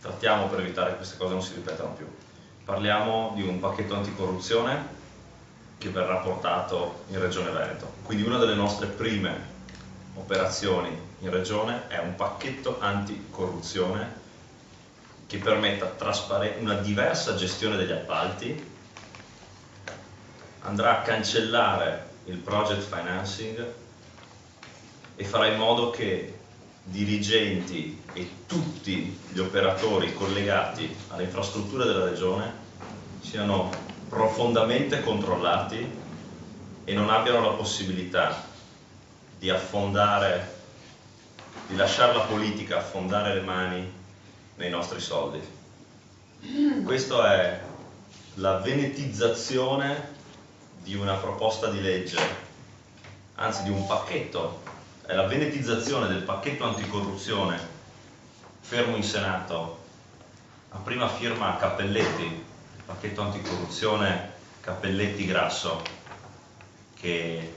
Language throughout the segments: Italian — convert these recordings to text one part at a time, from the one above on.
trattiamo per evitare che queste cose non si ripetano più. Parliamo di un pacchetto anticorruzione che verrà portato in Regione Veneto. Quindi una delle nostre prime operazioni in Regione è un pacchetto anticorruzione che permetta una diversa gestione degli appalti, andrà a cancellare il project financing e farà in modo che dirigenti e tutti gli operatori collegati alle infrastrutture della Regione siano profondamente controllati e non abbiano la possibilità di affondare, di lasciare la politica affondare le mani nei nostri soldi. Questa è la venetizzazione di una proposta di legge, anzi di un pacchetto, è la venetizzazione del pacchetto anticorruzione fermo in Senato, a prima firma Cappelletti, il pacchetto anticorruzione Cappelletti-Grasso, che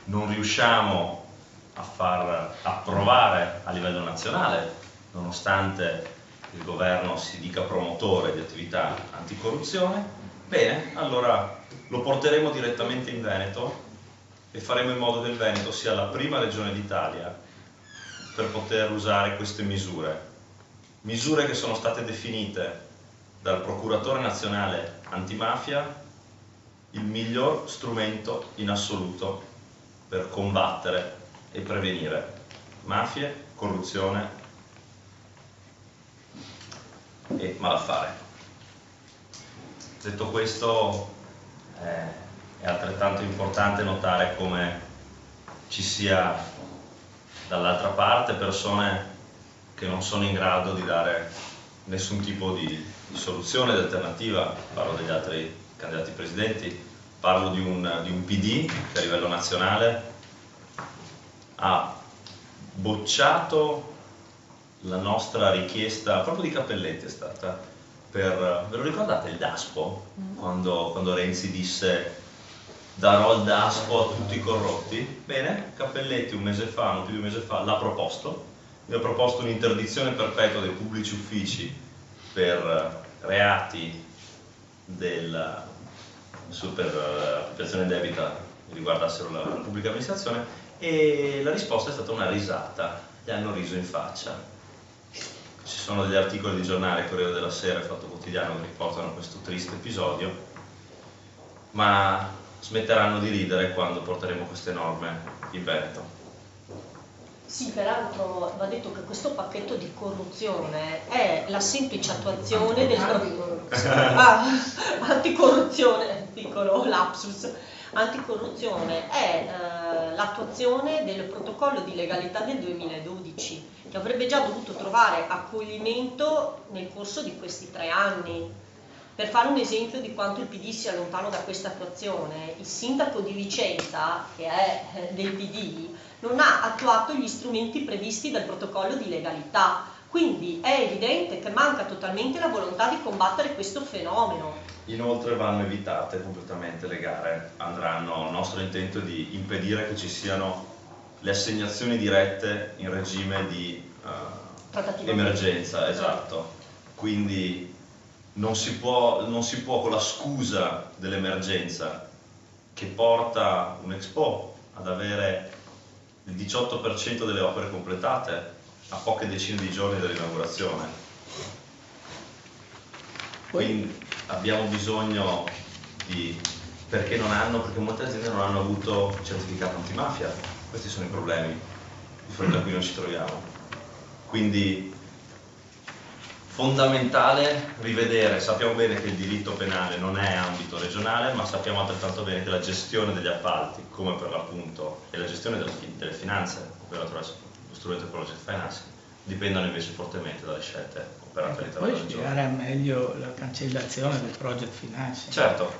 non riusciamo a far approvare a livello nazionale, nonostante il governo si dica promotore di attività anticorruzione. Bene, allora lo porteremo direttamente in Veneto e faremo in modo che il Veneto sia la prima regione d'Italia per poter usare queste misure che sono state definite dal procuratore nazionale antimafia il miglior strumento in assoluto per combattere e prevenire mafie, corruzione e malaffare. Detto questo, è altrettanto importante notare come ci sia dall'altra parte persone che non sono in grado di dare nessun tipo di soluzione, di alternativa. Parlo degli altri candidati presidenti, parlo di un PD che a livello nazionale ha bocciato la nostra richiesta, proprio di Cappelletti è stata, ve lo ricordate il DASPO? Quando Renzi disse darò il DASPO a tutti i corrotti? Bene, Cappelletti un mese fa, non più di un mese fa, l'ha proposto, mi ha proposto un'interdizione perpetua dei pubblici uffici per reati per appropriazione indebita che riguardassero la pubblica amministrazione, e la risposta è stata una risata, gli hanno riso in faccia. Ci sono degli articoli di giornale, Corriere della Sera e Fatto Quotidiano, che riportano questo triste episodio, ma smetteranno di ridere quando porteremo queste norme in Veneto. Sì, peraltro va detto che questo pacchetto di corruzione è la semplice attuazione anticorruzione, piccolo lapsus, anticorruzione è l'attuazione del protocollo di legalità del 2012, che avrebbe già dovuto trovare accoglimento nel corso di questi 3 anni. Per fare un esempio di quanto il PD sia lontano da questa attuazione, il sindaco di Vicenza, che è del PD, non ha attuato gli strumenti previsti dal protocollo di legalità, quindi è evidente che manca totalmente la volontà di combattere questo fenomeno. Inoltre vanno evitate completamente le gare, il nostro intento è di impedire che ci siano le assegnazioni dirette in regime di emergenza, esatto. Quindi non si può con la scusa dell'emergenza che porta un Expo ad avere il 18% delle opere completate a poche decine di giorni dall'inaugurazione. Quindi abbiamo bisogno perché molte aziende non hanno avuto certificato antimafia. Questi sono i problemi di fronte a cui noi ci troviamo. Quindi fondamentale rivedere, sappiamo bene che il diritto penale non è ambito regionale, ma sappiamo altrettanto bene che la gestione degli appalti, come per l'appunto, e la gestione delle finanze, ovvero attraverso lo strumento del project financing, dipendono invece fortemente dalle scelte operate all'interno della regione. Puoi spiegare meglio la cancellazione del project financing? Certo,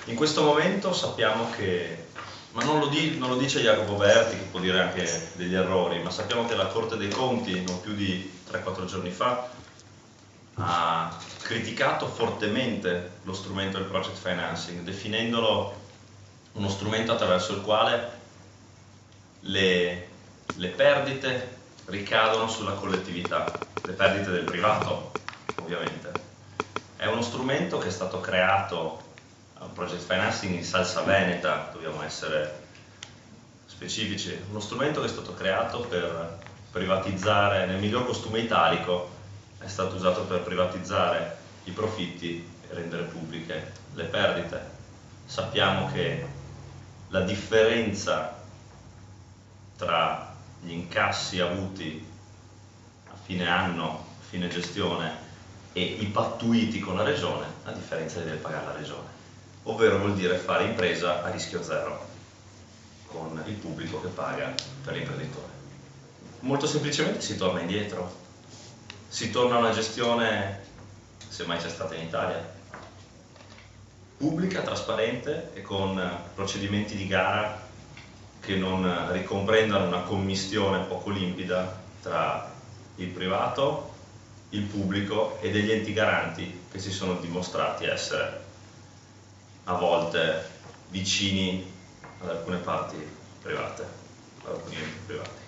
in questo momento sappiamo che, ma non lo dice Jacopo Berti, che può dire anche degli errori, ma sappiamo che la Corte dei Conti non più di 3-4 giorni fa ha criticato fortemente lo strumento del project financing, definendolo uno strumento attraverso il quale le perdite ricadono sulla collettività, le perdite del privato, ovviamente. È uno strumento che è stato creato, un project financing in salsa veneta, dobbiamo essere specifici, uno strumento che è stato creato per privatizzare, nel miglior costume italico, è stato usato per privatizzare i profitti e rendere pubbliche le perdite. Sappiamo che la differenza tra gli incassi avuti a fine anno, a fine gestione, e i pattuiti con la regione, la differenza li deve pagare la regione, ovvero vuol dire fare impresa a rischio zero con il pubblico che paga per l'imprenditore. Molto semplicemente si torna indietro, si torna a una gestione, se mai c'è stata in Italia, pubblica, trasparente e con procedimenti di gara che non ricomprendano una commistione poco limpida tra il privato, il pubblico e degli enti garanti che si sono dimostrati essere a volte vicini ad alcune parti private, ad alcuni enti privati.